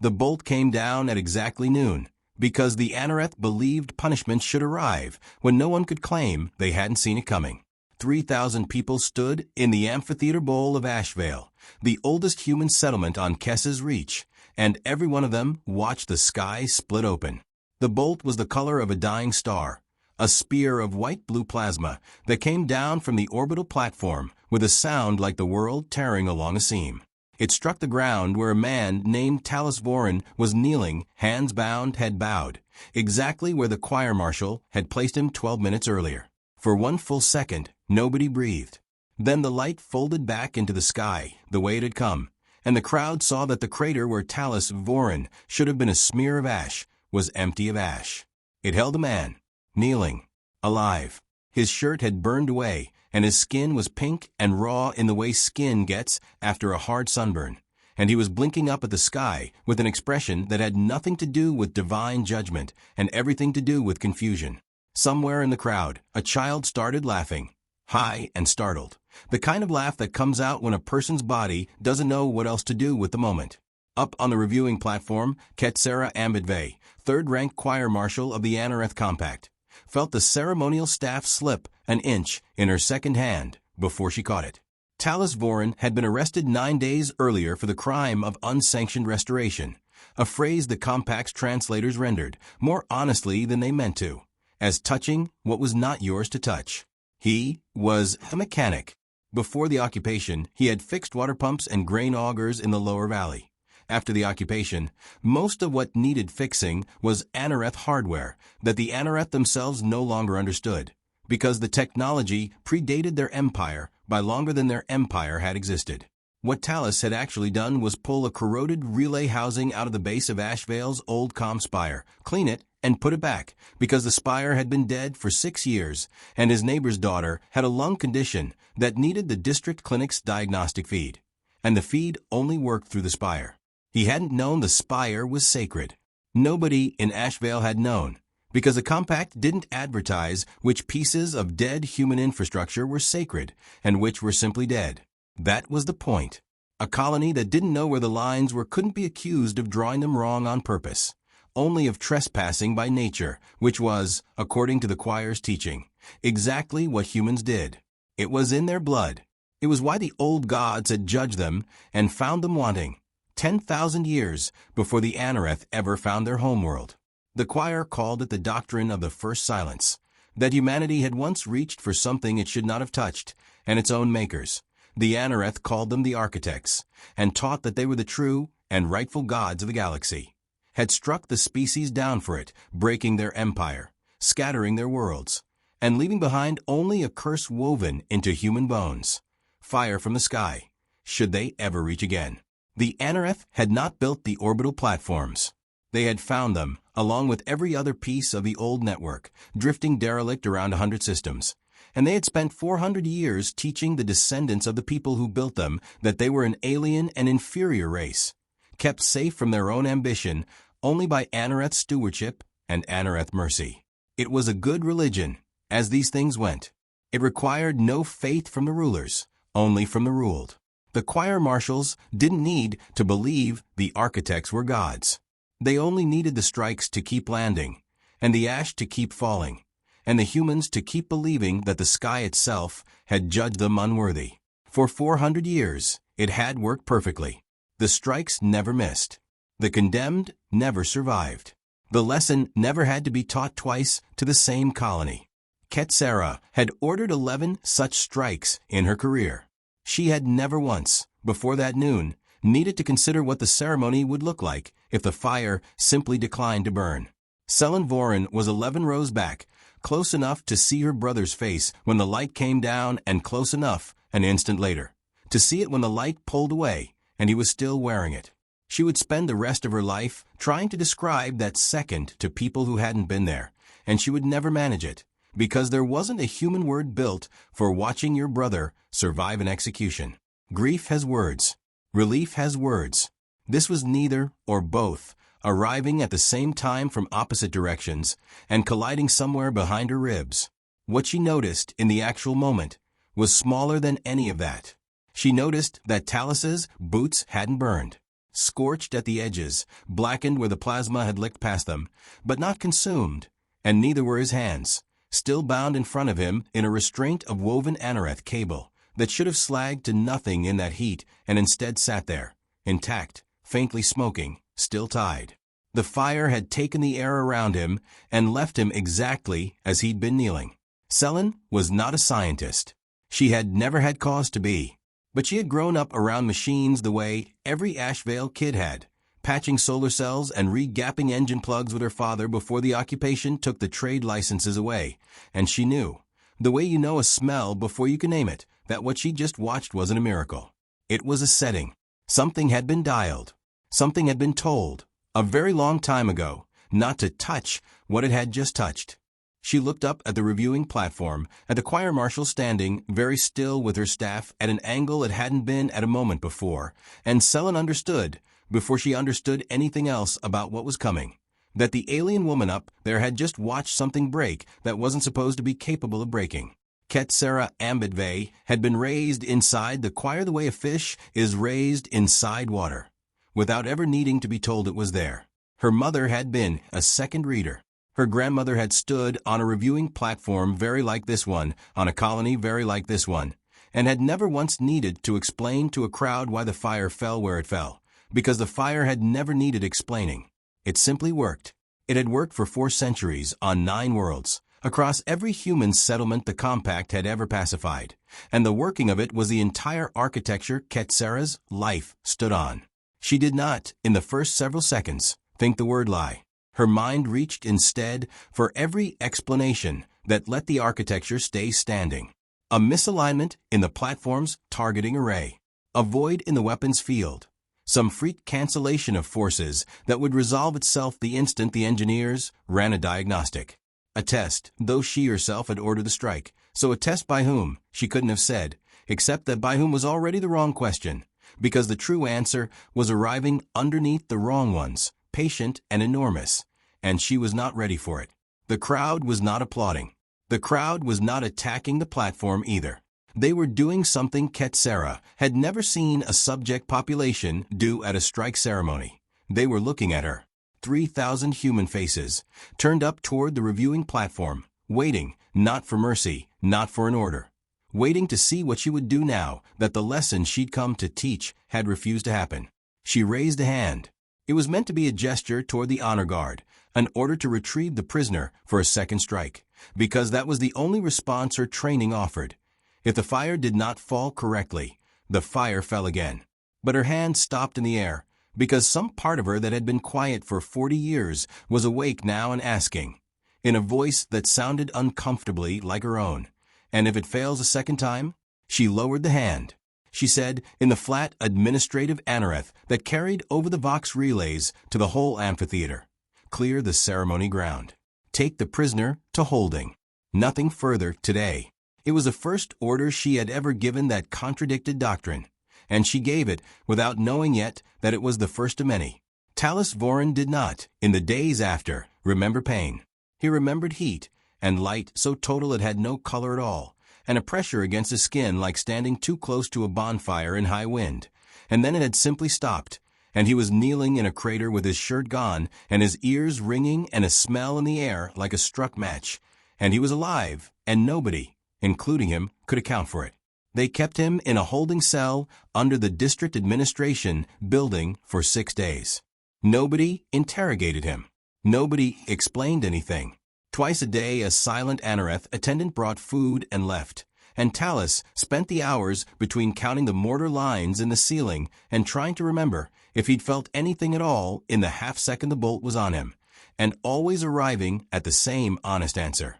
The bolt came down at exactly noon, because the Anoreth believed punishment should arrive when no one could claim they hadn't seen it coming. 3,000 people stood in the amphitheater bowl of Ashvale, the oldest human settlement on Kess's Reach, and every one of them watched the sky split open. The bolt was the color of a dying star, a spear of white-blue plasma that came down from the orbital platform with a sound like the world tearing along a seam. It struck the ground where a man named Talus Vorin was kneeling, hands bound, head bowed, exactly where the choir marshal had placed him 12 minutes earlier. For one full second, nobody breathed. Then the light folded back into the sky, the way it had come, and the crowd saw that the crater where Talus Vorin should have been a smear of ash was empty of ash. It held a man, kneeling, alive. His shirt had burned away, and his skin was pink and raw in the way skin gets after a hard sunburn, and he was blinking up at the sky with an expression that had nothing to do with divine judgment and everything to do with confusion. Somewhere in the crowd, a child started laughing, high and startled, the kind of laugh that comes out when a person's body doesn't know what else to do with the moment. Up on the reviewing platform, Ketsera Ambidve, third-ranked choir marshal of the Anoreth Compact, felt the ceremonial staff slip an inch in her second hand before she caught it. Talus Vorin had been arrested 9 days earlier for the crime of unsanctioned restoration, a phrase the Compact's translators rendered, more honestly than they meant to, as touching what was not yours to touch. He was a mechanic. Before the occupation, he had fixed water pumps and grain augers in the lower valley. After the occupation, most of what needed fixing was Anoreth hardware that the Anoreth themselves no longer understood, because the technology predated their empire by longer than their empire had existed. What Talus had actually done was pull a corroded relay housing out of the base of Ashvale's old comm spire, clean it, and put it back, because the spire had been dead for 6 years, and his neighbor's daughter had a lung condition that needed the district clinic's diagnostic feed, and the feed only worked through the spire. He hadn't known the spire was sacred. Nobody in Ashvale had known, because the Compact didn't advertise which pieces of dead human infrastructure were sacred and which were simply dead. That was the point. A colony that didn't know where the lines were couldn't be accused of drawing them wrong on purpose, only of trespassing by nature, which was, according to the choir's teaching, exactly what humans did. It was in their blood. It was why the old gods had judged them and found them wanting, 10,000 years before the Anoreth ever found their homeworld. The choir called it the doctrine of the first silence, that humanity had once reached for something it should not have touched, and its own makers. The Anoreth called them the architects, and taught that they were the true and rightful gods of the galaxy, had struck the species down for it, breaking their empire, scattering their worlds, and leaving behind only a curse woven into human bones, fire from the sky, should they ever reach again. The Anoreth had not built the orbital platforms. They had found them, along with every other piece of the old network, drifting derelict around 100 systems, and they had spent 400 years teaching the descendants of the people who built them that they were an alien and inferior race, kept safe from their own ambition only by Anoreth stewardship and Anoreth mercy. It was a good religion, as these things went. It required no faith from the rulers, only from the ruled. The choir marshals didn't need to believe the architects were gods. They only needed the strikes to keep landing, and the ash to keep falling, and the humans to keep believing that the sky itself had judged them unworthy. For 400 years, it had worked perfectly. The strikes never missed. The condemned never survived. The lesson never had to be taught twice to the same colony. Ketsera had ordered 11 such strikes in her career. She had never once, before that noon, needed to consider what the ceremony would look like if the fire simply declined to burn. Selen Vorin was 11 rows back, close enough to see her brother's face when the light came down and close enough, an instant later, to see it when the light pulled away and he was still wearing it. She would spend the rest of her life trying to describe that second to people who hadn't been there, and she would never manage it, because there wasn't a human word built for watching your brother survive an execution. Grief has words. Relief has words. This was neither or both, arriving at the same time from opposite directions and colliding somewhere behind her ribs. What she noticed in the actual moment was smaller than any of that. She noticed that Talus's boots hadn't burned. scorched at the edges, blackened where the plasma had licked past them, but not consumed, and neither were his hands, still bound in front of him in a restraint of woven anoreth cable that should have slagged to nothing in that heat and instead sat there, intact, faintly smoking, still tied. The fire had taken the air around him and left him exactly as he'd been kneeling. Selen was not a scientist. She had never had cause to be. But she had grown up around machines the way every Ashevale kid had, patching solar cells and re-gapping engine plugs with her father before the occupation took the trade licenses away. And she knew, the way you know a smell before you can name it, that what she just watched wasn't a miracle. It was a setting. Something had been dialed. Something had been told, a very long time ago, not to touch what it had just touched. She looked up at the reviewing platform, at the choir marshal standing very still with her staff at an angle it hadn't been at a moment before, and Selen understood, before she understood anything else about what was coming, that the alien woman up there had just watched something break that wasn't supposed to be capable of breaking. Ketsera Ambidve had been raised inside the choir the way a fish is raised inside water, without ever needing to be told it was there. Her mother had been a second reader. Her grandmother had stood on a reviewing platform very like this one, on a colony very like this one, and had never once needed to explain to a crowd why the fire fell where it fell, because the fire had never needed explaining. It simply worked. It had worked for 4 centuries on 9 worlds, across every human settlement the Compact had ever pacified, and the working of it was the entire architecture Ketsera's life stood on. She did not, in the first several seconds, think the word lie. Her mind reached instead for every explanation that let the architecture stay standing. A misalignment in the platform's targeting array, a void in the weapons field, some freak cancellation of forces that would resolve itself the instant the engineers ran a diagnostic. A test, though she herself had ordered the strike, so a test by whom, she couldn't have said, except that by whom was already the wrong question, because the true answer was arriving underneath the wrong ones, patient and enormous, and she was not ready for it. The crowd was not applauding. The crowd was not attacking the platform either. They were doing something Ketsera had never seen a subject population do at a strike ceremony. They were looking at her. 3,000 human faces, turned up toward the reviewing platform, waiting, not for mercy, not for an order, waiting to see what she would do now that the lesson she'd come to teach had refused to happen. She raised a hand. It was meant to be a gesture toward the honor guard, an order to retrieve the prisoner for a second strike, because that was the only response her training offered. If the fire did not fall correctly, the fire fell again. But her hand stopped in the air, because some part of her that had been quiet for 40 years was awake now and asking, in a voice that sounded uncomfortably like her own, and if it fails a second time? She lowered the hand. She said, in the flat administrative anoreth that carried over the Vox relays to the whole amphitheater, clear the ceremony ground. Take the prisoner to holding. Nothing further today. It was the first order she had ever given that contradicted doctrine, and she gave it without knowing yet that it was the first of many. Talus Vorin did not, in the days after, remember pain. He remembered heat, and light so total it had no color at all, and a pressure against his skin like standing too close to a bonfire in high wind. And then it had simply stopped, and he was kneeling in a crater with his shirt gone, and his ears ringing and a smell in the air like a struck match. And he was alive, and nobody, including him, could account for it. They kept him in a holding cell under the district administration building for 6 days. Nobody interrogated him. Nobody explained anything. Twice a day a silent anoreth attendant brought food and left, and Talus spent the hours between counting the mortar lines in the ceiling and trying to remember if he'd felt anything at all in the half-second the bolt was on him, and always arriving at the same honest answer.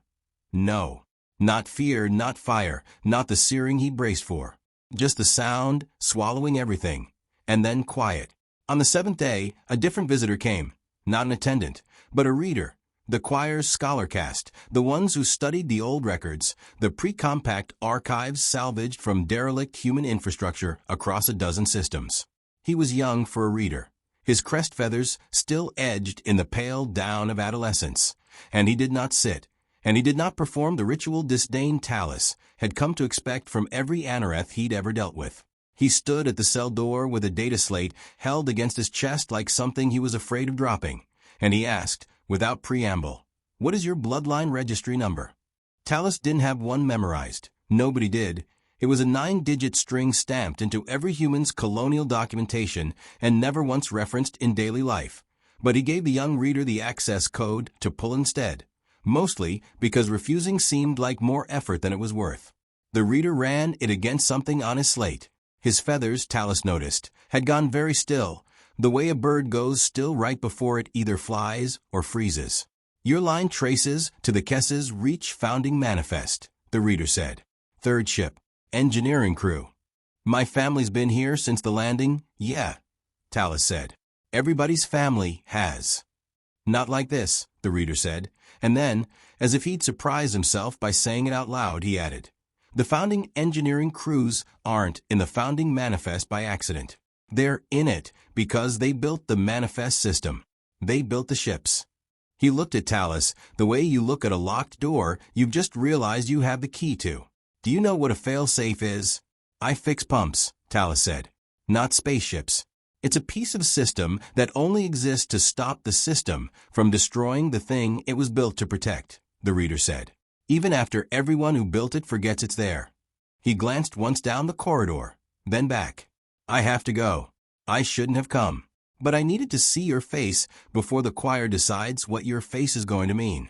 No. Not fear, not fire, not the searing he braced for. Just the sound, swallowing everything. And then quiet. On the 7th day, a different visitor came. Not an attendant, but a reader. The choir's scholar caste, the ones who studied the old records, the pre-compact archives salvaged from derelict human infrastructure across a dozen systems. He was young for a reader. His crest feathers still edged in the pale down of adolescence. And he did not sit. And he did not perform the ritual disdain Talus had come to expect from every anoreth he'd ever dealt with. He stood at the cell door with a data slate held against his chest like something he was afraid of dropping, and he asked, without preamble, "What is your bloodline registry number?" Tallis didn't have one memorized. Nobody did. It was a 9-digit string stamped into every human's colonial documentation and never once referenced in daily life. But he gave the young reader the access code to pull instead, mostly because refusing seemed like more effort than it was worth. The reader ran it against something on his slate. His feathers, Tallis noticed, had gone very still, the way a bird goes still right before it either flies or freezes. "Your line traces to the Kess's Reach founding manifest," the reader said. "Third ship. Engineering crew." "My family's been here since the landing?" "Yeah," Tallis said. "Everybody's family has." "Not like this," the reader said, and then, as if he'd surprised himself by saying it out loud, he added, "The founding engineering crews aren't in the founding manifest by accident. They're in it because they built the manifest system. They built the ships." He looked at Tallis the way you look at a locked door you've just realized you have the key to. "Do you know what a fail-safe is?" "I fix pumps," Tallis said. "Not spaceships. It's a piece of system that only exists to stop the system from destroying the thing it was built to protect," the reader said. "Even after everyone who built it forgets it's there." He glanced once down the corridor, then back. "I have to go. I shouldn't have come. But I needed to see your face before the choir decides what your face is going to mean."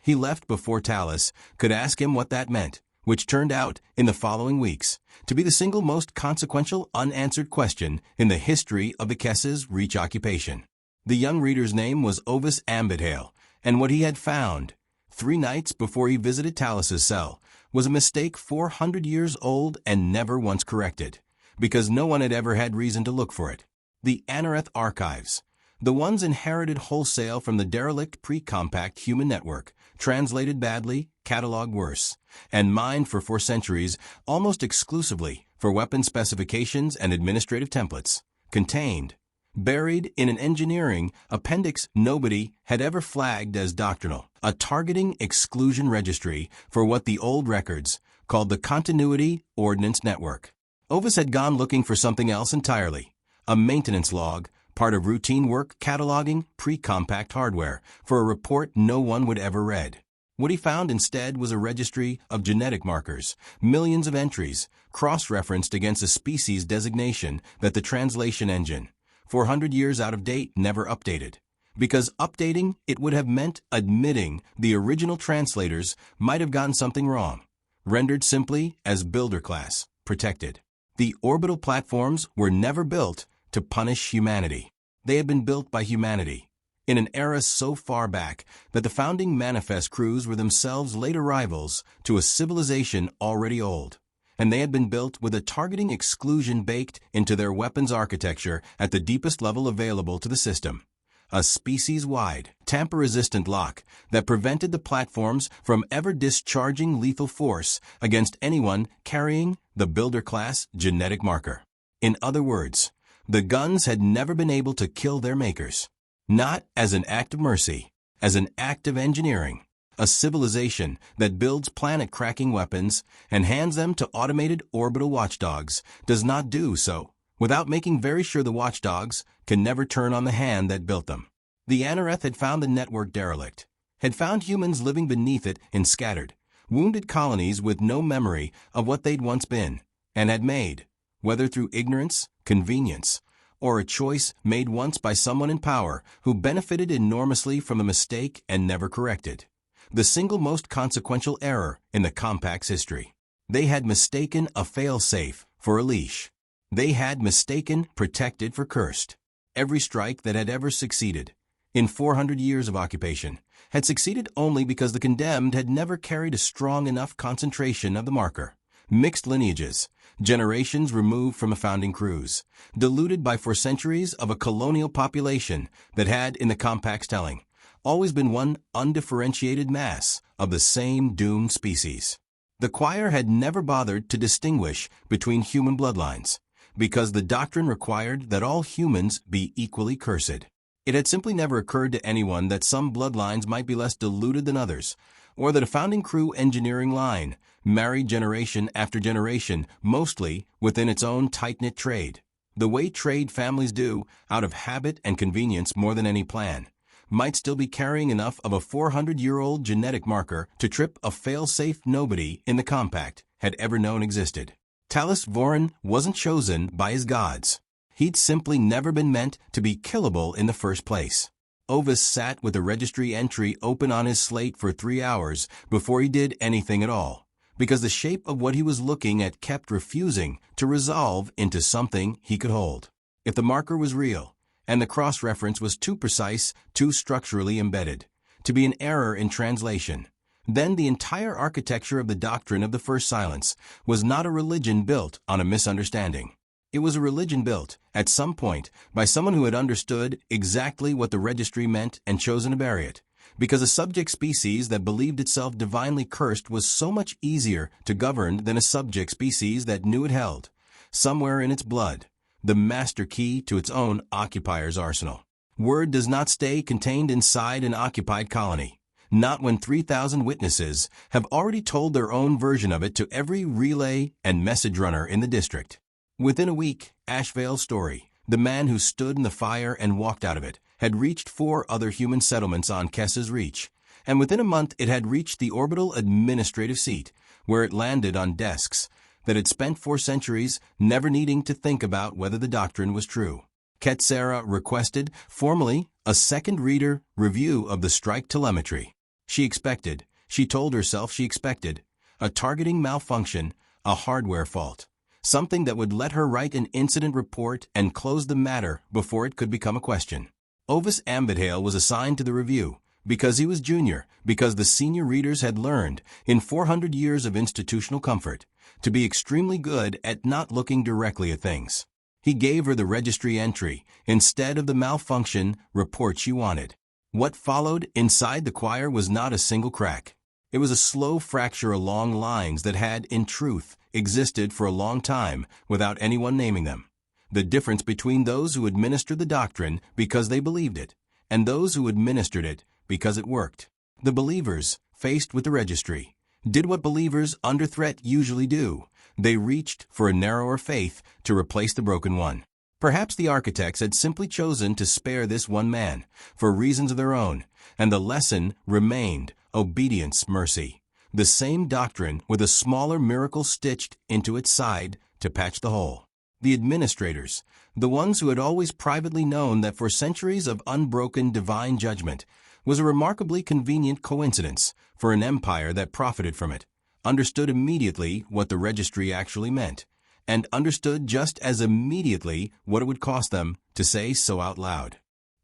He left before Tallis could ask him what that meant, which turned out, in the following weeks, to be the single most consequential unanswered question in the history of the Kess's Reach occupation. The young reader's name was Ovis Ambidhale, and what he had found, 3 nights before he visited Tallis's cell, was a mistake 400 years old and never once corrected, because no one had ever had reason to look for it. The Anoreth archives, the ones inherited wholesale from the derelict pre-compact human network, translated badly, cataloged worse, and mined for 4 centuries almost exclusively for weapon specifications and administrative templates, contained, buried in an engineering appendix nobody had ever flagged as doctrinal, a targeting exclusion registry for what the old records called the Continuity Ordnance Network. Ovis had gone looking for something else entirely, a maintenance log, part of routine work cataloging pre-compact hardware for a report no one would ever read. What he found instead was a registry of genetic markers, millions of entries, cross-referenced against a species designation that the translation engine, 400 years out of date, never updated. Because updating it would have meant admitting the original translators might have gotten something wrong, rendered simply as builder class, protected. The orbital platforms were never built to punish humanity. They had been built by humanity, in an era so far back that the founding manifest crews were themselves late arrivals to a civilization already old, and they had been built with a targeting exclusion baked into their weapons architecture at the deepest level available to the system, a species-wide, tamper-resistant lock that prevented the platforms from ever discharging lethal force against anyone carrying the builder-class genetic marker. In other words, the guns had never been able to kill their makers. Not as an act of mercy, as an act of engineering. A civilization that builds planet-cracking weapons and hands them to automated orbital watchdogs does not do so without making very sure the watchdogs can never turn on the hand that built them. The Anoreth had found the network derelict, had found humans living beneath it in scattered, wounded colonies with no memory of what they'd once been, and had made, whether through ignorance, convenience, or a choice made once by someone in power who benefited enormously from a mistake and never corrected, the single most consequential error in the Compact's history. They had mistaken a fail-safe for a leash. They had mistaken protected for cursed. Every strike that had ever succeeded, in 400 years of occupation, had succeeded only because the condemned had never carried a strong enough concentration of the marker. Mixed lineages, generations removed from a founding crews, diluted by 4 centuries of a colonial population that had, in the Compact's telling, always been one undifferentiated mass of the same doomed species. The choir had never bothered to distinguish between human bloodlines, because the doctrine required that all humans be equally cursed. It had simply never occurred to anyone that some bloodlines might be less diluted than others, or that a founding crew engineering line married generation after generation, mostly within its own tight-knit trade. The way trade families do, out of habit and convenience more than any plan, might still be carrying enough of a 400-year-old genetic marker to trip a fail-safe nobody in the compact had ever known existed. Talis Voren wasn't chosen by his gods. He'd simply never been meant to be killable in the first place. Ovis sat with the registry entry open on his slate for 3 hours before he did anything at all, because the shape of what he was looking at kept refusing to resolve into something he could hold. If the marker was real, and the cross-reference was too precise, too structurally embedded, to be an error in translation, then the entire architecture of the doctrine of the first silence was not a religion built on a misunderstanding. It was a religion built, at some point, by someone who had understood exactly what the registry meant and chosen to bury it, because a subject species that believed itself divinely cursed was so much easier to govern than a subject species that knew it held, somewhere in its blood, the master key to its own occupier's arsenal. Word does not stay contained inside an occupied colony, not when 3,000 witnesses have already told their own version of it to every relay and message runner in the district. Within a week, Ashvale's story, the man who stood in the fire and walked out of it, had reached 4 other human settlements on Kessa's reach, and within a month it had reached the orbital administrative seat, where it landed on desks that had spent 4 centuries never needing to think about whether the doctrine was true. Ketsera requested, formally, a second reader review of the strike telemetry. She told herself she expected, a targeting malfunction, a hardware fault. Something that would let her write an incident report and close the matter before it could become a question. Ovis Ambidhale was assigned to the review, because he was junior, because the senior readers had learned, in 400 years of institutional comfort, to be extremely good at not looking directly at things. He gave her the registry entry, instead of the malfunction report she wanted. What followed inside the choir was not a single crack. It was a slow fracture along lines that had, in truth, existed for a long time without anyone naming them. The difference between those who administered the doctrine because they believed it, and those who administered it because it worked. The believers, faced with the registry, did what believers under threat usually do. They reached for a narrower faith to replace the broken one. Perhaps the architects had simply chosen to spare this one man, for reasons of their own, and the lesson remained obedience, mercy. The same doctrine with a smaller miracle stitched into its side to patch the hole. The administrators, the ones who had always privately known that for centuries of unbroken divine judgment was a remarkably convenient coincidence for an empire that profited from it, understood immediately what the registry actually meant, and understood just as immediately what it would cost them to say so out loud.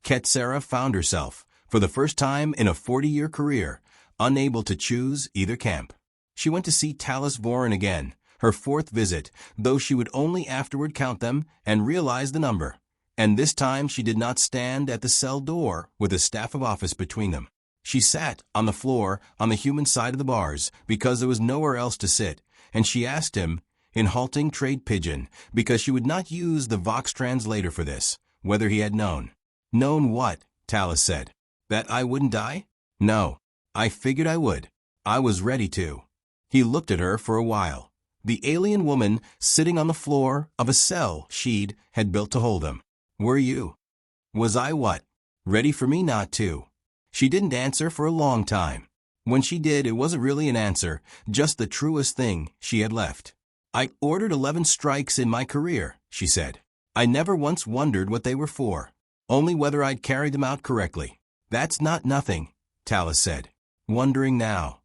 Ketsera found herself, for the first time in a 40-year career, unable to choose either camp. She went to see Talis Voren again, her 4th visit, though she would only afterward count them and realize the number. And this time she did not stand at the cell door with a staff of office between them. She sat on the floor on the human side of the bars because there was nowhere else to sit, and she asked him, in halting trade pidgin, because she would not use the Vox translator for this, whether he had known. Known what? Talis said. That I wouldn't die? No. I figured I would. I was ready to. He looked at her for a while. The alien woman sitting on the floor of a cell she'd had built to hold him. Were you? Was I what? Ready for me not to? She didn't answer for a long time. When she did, it wasn't really an answer, just the truest thing she had left. I ordered 11 strikes in my career, she said. I never once wondered what they were for, only whether I'd carried them out correctly. That's not nothing, Talis said. Wondering now.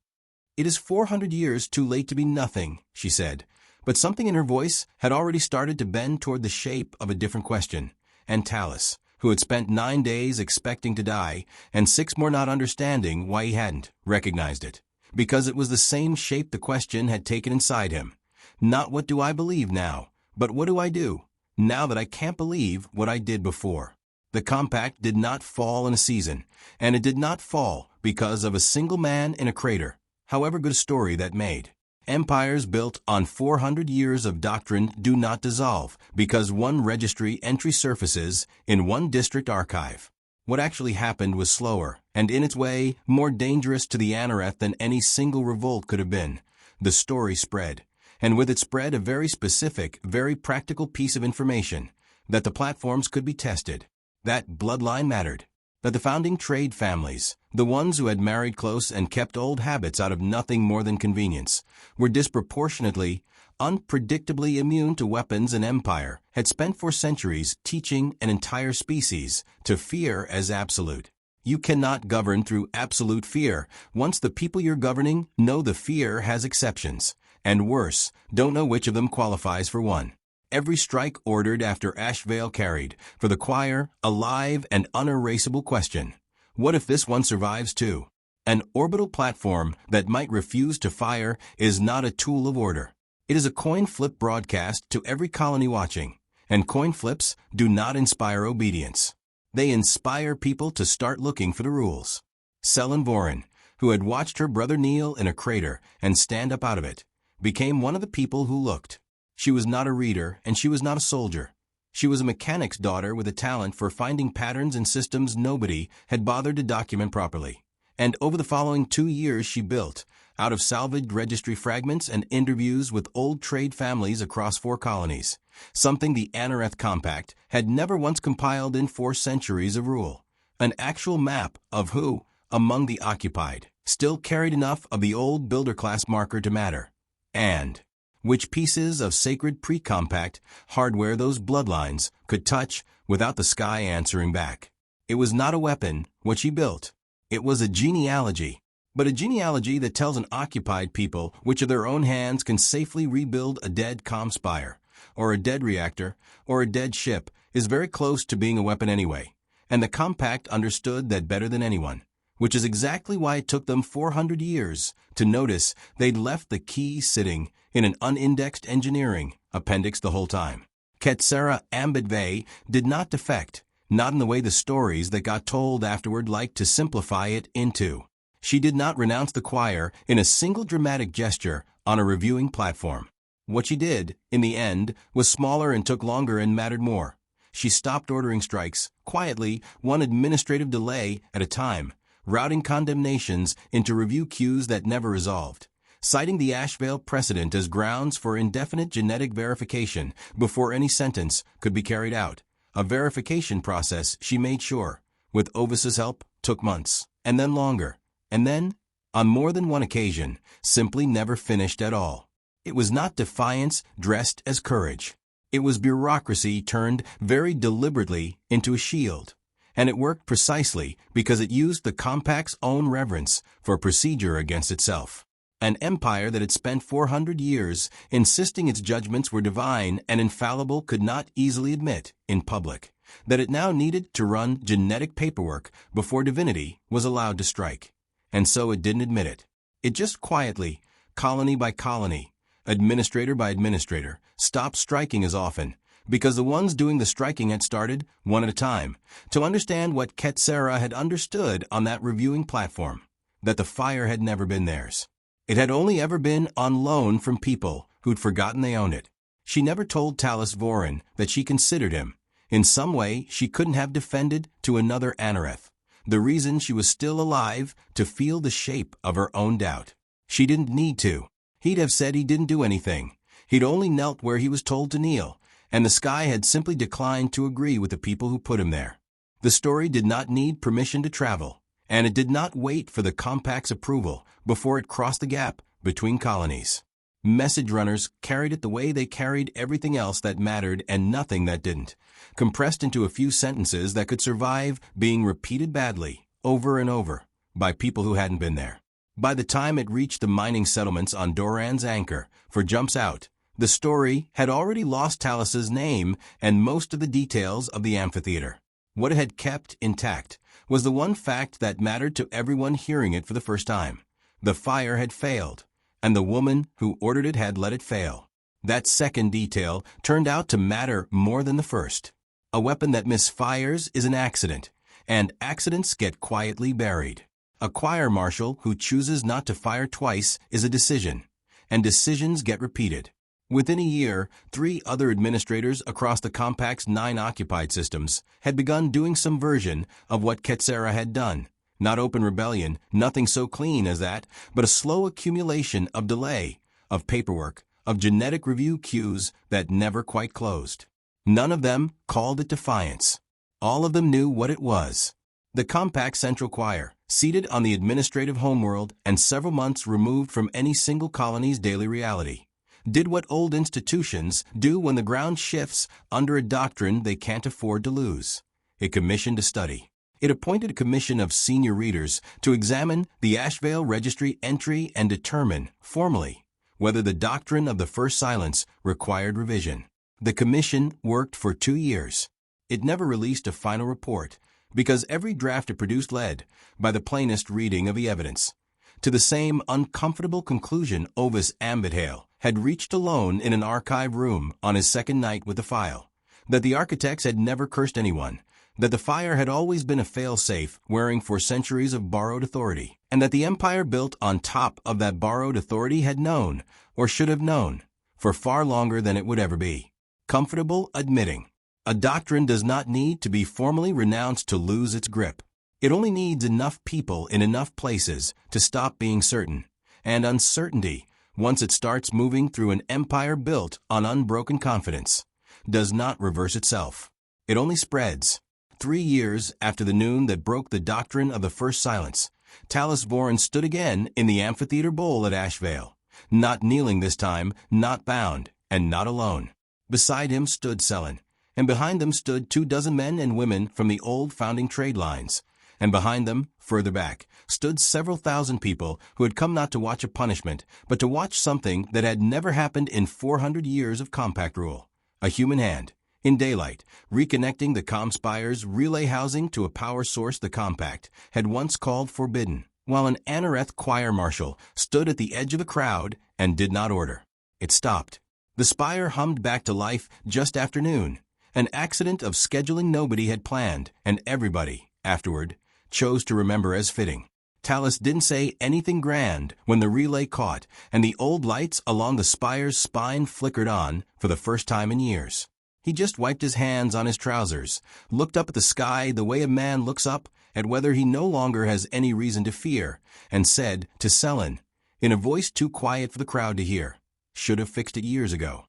It is 400 years too late to be nothing, she said, but something in her voice had already started to bend toward the shape of a different question, and Talis, who had spent 9 days expecting to die, and 6 more not understanding why he hadn't, recognized it, because it was the same shape the question had taken inside him. Not what do I believe now, but what do I do, now that I can't believe what I did before. The compact did not fall in a season, and it did not fall because of a single man in a crater, however good a story that made. Empires built on 400 years of doctrine do not dissolve because one registry entry surfaces in one district archive. What actually happened was slower, and in its way, more dangerous to the Anoreth than any single revolt could have been. The story spread. And with it spread a very specific, very practical piece of information, that the platforms could be tested, that bloodline mattered, that the founding trade families, the ones who had married close and kept old habits out of nothing more than convenience, were disproportionately, unpredictably immune to weapons and empire, had spent for centuries teaching an entire species to fear as absolute. You cannot govern through absolute fear once the people you're governing know the fear has exceptions, and worse, don't know which of them qualifies for one. Every strike ordered after Ashvale carried, for the choir, a live and unerasable question. What if this one survives too? An orbital platform that might refuse to fire is not a tool of order. It is a coin flip broadcast to every colony watching, and coin flips do not inspire obedience. They inspire people to start looking for the rules. Selin Voren, who had watched her brother kneel in a crater and stand up out of it, became one of the people who looked. She was not a reader, and she was not a soldier. She was a mechanic's daughter with a talent for finding patterns in systems nobody had bothered to document properly. And over the following 2 years she built, out of salvaged registry fragments and interviews with old trade families across 4 colonies, something the Anoreth Compact had never once compiled in 4 centuries of rule. An actual map of who, among the occupied, still carried enough of the old builder class marker to matter, and which pieces of sacred pre-compact hardware those bloodlines could touch without the sky answering back. It was not a weapon, what she built. It was a genealogy, but a genealogy that tells an occupied people which of their own hands can safely rebuild a dead comm spire, or a dead reactor, or a dead ship is very close to being a weapon anyway, and the Compact understood that better than anyone, which is exactly why it took them 400 years to notice they'd left the key sitting in an unindexed engineering appendix the whole time. Ketsera Ambidve did not defect, not in the way the stories that got told afterward liked to simplify it into. She did not renounce the choir in a single dramatic gesture on a reviewing platform. What she did, in the end, was smaller and took longer and mattered more. She stopped ordering strikes, quietly, one administrative delay at a time, routing condemnations into review queues that never resolved, citing the Ashvale precedent as grounds for indefinite genetic verification before any sentence could be carried out. A verification process, she made sure, with Ovis's help, took months, and then longer, and then, on more than one occasion, simply never finished at all. It was not defiance dressed as courage. It was bureaucracy turned very deliberately into a shield. And it worked precisely because it used the Compact's own reverence for procedure against itself. An empire that had spent 400 years insisting its judgments were divine and infallible could not easily admit, in public, that it now needed to run genetic paperwork before divinity was allowed to strike. And so it didn't admit it. It just quietly, colony by colony, administrator by administrator, stopped striking as often, because the ones doing the striking had started, one at a time, to understand what Ketsera had understood on that reviewing platform, that the fire had never been theirs. It had only ever been on loan from people who'd forgotten they owned it. She never told Talis Voren that she considered him. In some way, she couldn't have defended to another Anoreth the reason she was still alive to feel the shape of her own doubt. She didn't need to. He'd have said he didn't do anything. He'd only knelt where he was told to kneel, and the sky had simply declined to agree with the people who put him there. The story did not need permission to travel, and it did not wait for the Compact's approval before it crossed the gap between colonies. Message runners carried it the way they carried everything else that mattered and nothing that didn't, compressed into a few sentences that could survive being repeated badly, over and over, by people who hadn't been there. By the time it reached the mining settlements on Doran's Anchor for jumps out, the story had already lost Talis's name and most of the details of the amphitheater. What it had kept intact was the one fact that mattered to everyone hearing it for the first time. The fire had failed, and the woman who ordered it had let it fail. That second detail turned out to matter more than the first. A weapon that misfires is an accident, and accidents get quietly buried. A choir marshal who chooses not to fire twice is a decision, and decisions get repeated. Within a year, 3 other administrators across the Compact's 9 occupied systems had begun doing some version of what Ketsera had done. Not open rebellion, nothing so clean as that, but a slow accumulation of delay, of paperwork, of genetic review queues that never quite closed. None of them called it defiance. All of them knew what it was. The compact central choir, seated on the administrative homeworld and several months removed from any single colony's daily reality, did what old institutions do when the ground shifts under a doctrine they can't afford to lose. It commissioned a study. It appointed a commission of senior readers to examine the Asheville Registry entry and determine, formally, whether the doctrine of the first silence required revision. The commission worked for 2 years. It never released a final report, because every draft it produced led, by the plainest reading of the evidence, to the same uncomfortable conclusion Ovis Ambidhale had reached alone in an archive room on his second night with the file, that the architects had never cursed anyone, that the fire had always been a fail-safe wearing for centuries of borrowed authority, and that the empire built on top of that borrowed authority had known, or should have known, for far longer than it would ever be. Comfortable admitting. A doctrine does not need to be formally renounced to lose its grip. It only needs enough people in enough places to stop being certain. And uncertainty, once it starts moving through an empire built on unbroken confidence, does not reverse itself. It only spreads. 3 years after the noon that broke the doctrine of the first silence, Tallis Voren stood again in the amphitheater bowl at Asheville, not kneeling this time, not bound, and not alone. Beside him stood Selin, and behind them stood 24 men and women from the old founding trade lines, and behind them, further back, stood several thousand people who had come not to watch a punishment, but to watch something that had never happened in 400 years of compact rule. A human hand, in daylight, reconnecting the Comspire's relay housing to a power source the compact had once called forbidden, while an Anoreth choir marshal stood at the edge of the crowd and did not order. It stopped. The spire hummed back to life just after noon. An accident of scheduling nobody had planned, and everybody, afterward, chose to remember as fitting. Tallis didn't say anything grand when the relay caught and the old lights along the spire's spine flickered on for the first time in years. He just wiped his hands on his trousers, looked up at the sky the way a man looks up at whether he no longer has any reason to fear, and said to Selin, in a voice too quiet for the crowd to hear, "Should have fixed it years ago."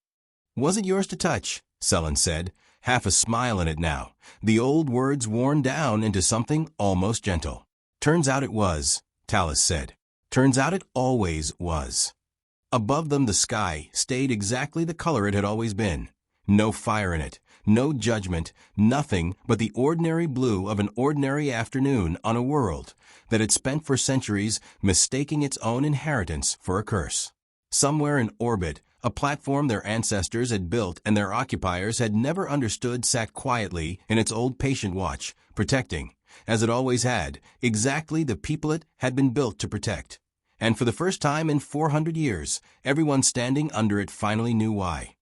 "Wasn't yours to touch," Selin said, half a smile in it now, the old words worn down into something almost gentle. "Turns out it was," Tallis said. "Turns out it always was." Above them the sky stayed exactly the color it had always been. No fire in it, no judgment, nothing but the ordinary blue of an ordinary afternoon on a world that had spent for centuries mistaking its own inheritance for a curse. Somewhere in orbit, a platform their ancestors had built and their occupiers had never understood sat quietly in its old patient watch, protecting, as it always had, exactly the people it had been built to protect. And for the first time in 400 years, everyone standing under it finally knew why.